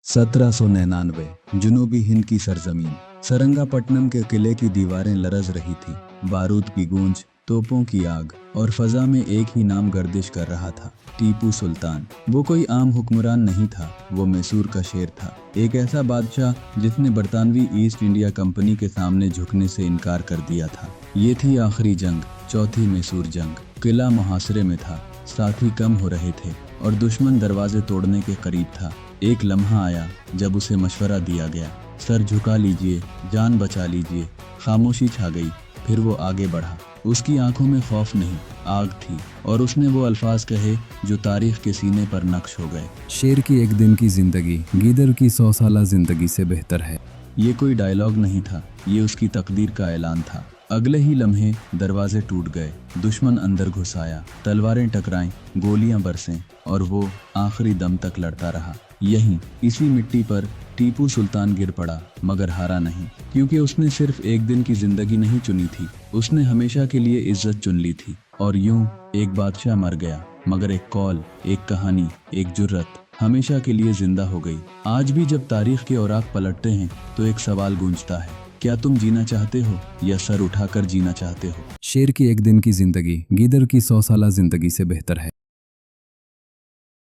1799 जुनूबी हिंद की सरजमीन सरंगापट्टनम के किले की दीवारें लरज रही थी। बारूद की गूंज, तोपों की आग और फजा में एक ही नाम गर्दिश कर रहा था, टीपू सुल्तान। वो कोई आम हुक्मरान नहीं था, वो मैसूर का शेर था। एक ऐसा बादशाह जिसने बरतानवी ईस्ट इंडिया कंपनी के सामने झुकने से इनकार कर दिया था। ये थी आखिरी जंग, चौथी मैसूर जंग। किला मुहासरे में था, साथी कम हो रहे थे और दुश्मन दरवाजे तोड़ने के करीब था। एक लम्हा आया जब उसे मशवरा दिया गया, सर झुका लीजिए, जान बचा लीजिए। खामोशी छा गई, फिर वो आगे बढ़ा। उसकी आंखों में खौफ नहीं, आग थी, और उसने वो अल्फाज कहे जो तारीख के सीने पर नक्श हो गए। शेर की एक दिन की जिंदगी गीदड़ की 100 साला जिंदगी से बेहतर है। ये कोई डायलॉग नहीं था, ये उसकी तकदीर का ऐलान था। अगले ही लम्हे दरवाजे टूट गए, दुश्मन अंदर घुस आया, तलवारें टकराईं, गोलियां बरसें, और वो आखिरी दम तक लड़ता रहा। यहीं इसी मिट्टी पर टीपू सुल्तान गिर पड़ा, मगर हारा नहीं, क्योंकि उसने सिर्फ एक दिन की जिंदगी नहीं चुनी थी, उसने हमेशा के लिए इज्जत चुन ली थी। और यूं एक बादशाह मर गया, मगर एक कौल, एक कहानी, एक जुर्रत हमेशा के लिए जिंदा हो गई। आज भी जब तारीख के औराक पलटते हैं तो एक सवाल गूंजता है, क्या तुम जीना चाहते हो या सर उठाकर जीना चाहते हो? शेर की एक दिन की जिंदगी गीदड़ की 100 साला जिंदगी से बेहतर है।